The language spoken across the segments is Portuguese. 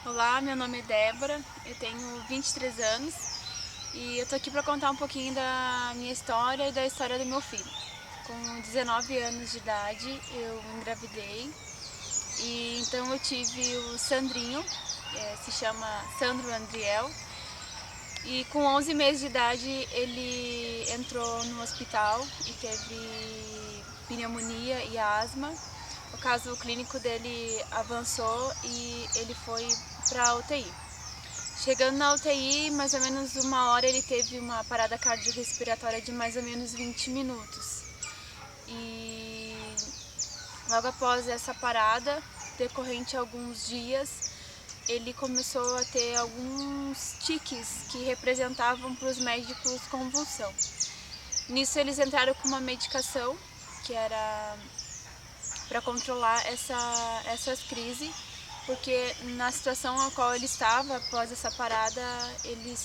Olá, meu nome é Débora, eu tenho 23 anos e eu tô aqui para contar um pouquinho da minha história e da história do meu filho. Com 19 anos de idade, eu engravidei e então eu tive o Sandrinho, se chama Sandro Andriel, e com 11 meses de idade ele entrou no hospital e teve pneumonia e asma. O caso clínico dele avançou e ele foi para a UTI. Chegando na UTI, mais ou menos 1 hora, ele teve uma parada cardiorrespiratória de mais ou menos 20 minutos. E logo após essa parada, decorrente a alguns dias, ele começou a ter alguns tiques que representavam para os médicos convulsão. Nisso eles entraram com uma medicação que era para controlar essas crises, porque na situação a qual ele estava após essa parada, ele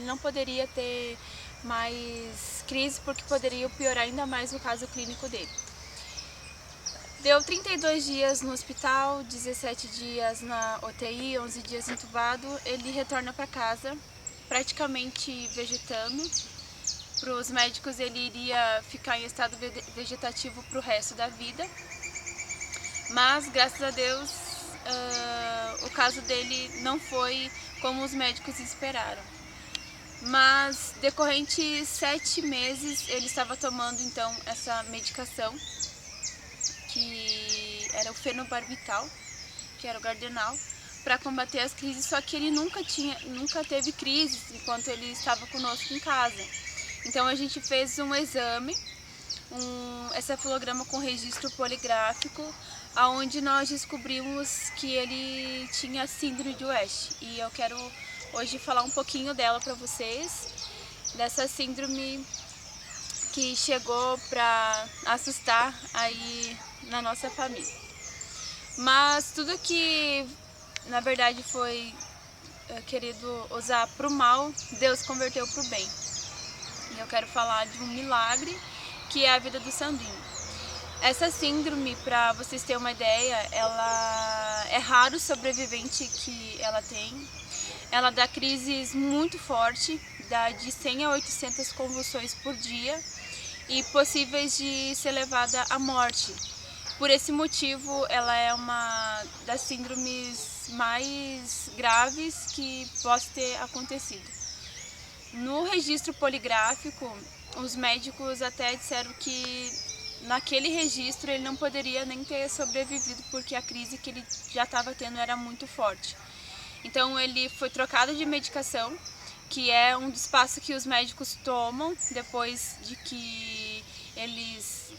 não poderia ter mais crise, porque poderia piorar ainda mais o caso clínico dele. Deu 32 dias no hospital, 17 dias na UTI, 11 dias entubado, ele retorna para casa praticamente vegetando. Para os médicos ele iria ficar em estado vegetativo para o resto da vida. Mas, graças a Deus, o caso dele não foi como os médicos esperaram. Mas, decorrente 7 meses, ele estava tomando, então, essa medicação, que era o fenobarbital, que era o Gardenal, para combater as crises, só que ele nunca teve crises enquanto ele estava conosco em casa. Então, a gente fez um exame, um encefalograma com registro poligráfico, onde nós descobrimos que ele tinha síndrome de West. E eu quero hoje falar um pouquinho dela para vocês, dessa síndrome que chegou para assustar aí na nossa família. Mas tudo que na verdade foi querido usar para o mal, Deus converteu para o bem. E eu quero falar de um milagre que é a vida do Sandrinho. Essa síndrome, para vocês terem uma ideia, ela é raro o sobrevivente que ela tem. Ela dá crises muito fortes, dá de 100 a 800 convulsões por dia e possíveis de ser levada à morte. Por esse motivo, ela é uma das síndromes mais graves que possa ter acontecido. No registro poligráfico, os médicos até disseram que naquele registro ele não poderia nem ter sobrevivido, porque a crise que ele já estava tendo era muito forte. Então ele foi trocado de medicação, que é um dos passos que os médicos tomam depois de que eles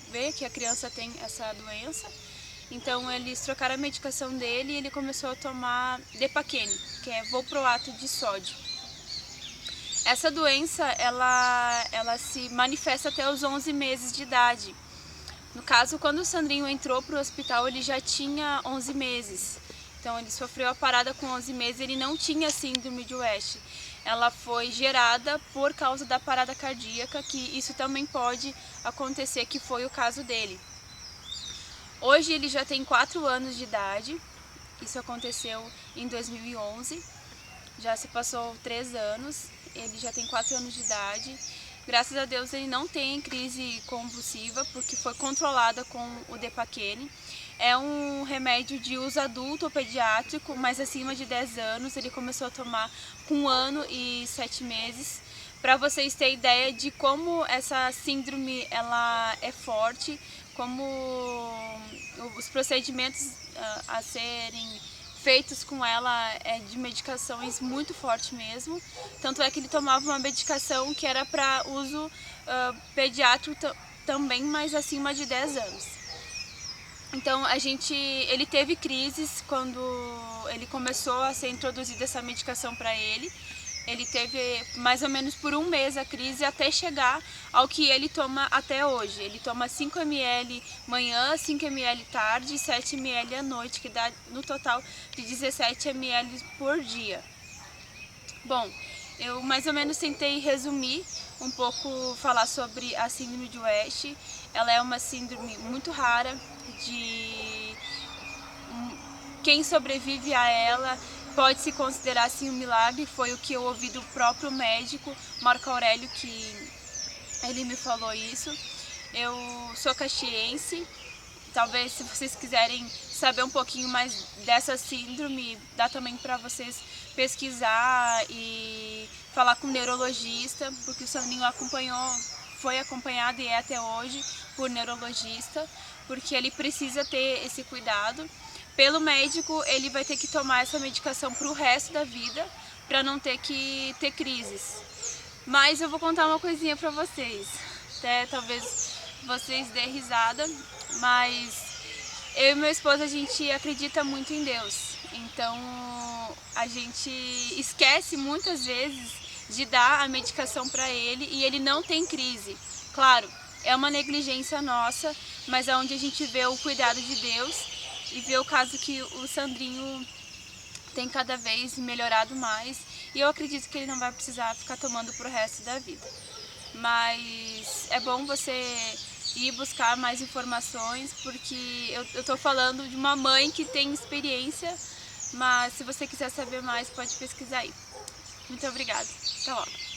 vê que a criança tem essa doença. Então eles trocaram a medicação dele e ele começou a tomar Depaquene, que é valproato de sódio. Essa doença, ela se manifesta até os 11 meses de idade. No caso, quando o Sandrinho entrou para o hospital, ele já tinha 11 meses. Então, ele sofreu a parada com 11 meses, ele não tinha síndrome de West. Ela foi gerada por causa da parada cardíaca, que isso também pode acontecer, que foi o caso dele. Hoje ele já tem 4 anos de idade, isso aconteceu em 2011. Já se passou 3 anos, ele já tem 4 anos de idade. Graças a Deus ele não tem crise convulsiva, porque foi controlada com o Depaquene. É um remédio de uso adulto ou pediátrico, mas acima de 10 anos. Ele começou a tomar com 1 ano e 7 meses. Para vocês terem ideia de como essa síndrome ela é forte, como os procedimentos a serem feitos com ela de medicações muito forte mesmo. Tanto é que ele tomava uma medicação que era para uso pediátrico também, mas acima de 10 anos. Então ele teve crises quando ele começou a ser introduzida essa medicação para ele. Ele teve mais ou menos por 1 mês a crise até chegar ao que ele toma até hoje. Ele toma 5 ml manhã, 5 ml tarde e 7 ml à noite, que dá no total de 17 ml por dia. Bom, eu mais ou menos tentei resumir um pouco, falar sobre a síndrome de West. Ela é uma síndrome muito rara, quem sobrevive a ela pode se considerar assim um milagre. Foi o que eu ouvi do próprio médico Marco Aurélio, que ele me falou isso. Eu sou caxiense. Talvez, se vocês quiserem saber um pouquinho mais dessa síndrome, dá também para vocês pesquisar e falar com um neurologista, porque o Sandrinho foi acompanhado e é até hoje por neurologista, porque ele precisa ter esse cuidado. Pelo médico, ele vai ter que tomar essa medicação para o resto da vida, para não ter que ter crises. Mas eu vou contar uma coisinha para vocês, até talvez vocês dêem risada, mas eu e meu esposo, a gente acredita muito em Deus, então a gente esquece muitas vezes de dar a medicação para ele e ele não tem crise. Claro, é uma negligência nossa, mas é onde a gente vê o cuidado de Deus e vê o caso que o Sandrinho tem cada vez melhorado mais, e eu acredito que ele não vai precisar ficar tomando pro resto da vida. Mas é bom você ir buscar mais informações, porque eu tô falando de uma mãe que tem experiência, mas se você quiser saber mais, pode pesquisar aí. Muito obrigada. Até logo.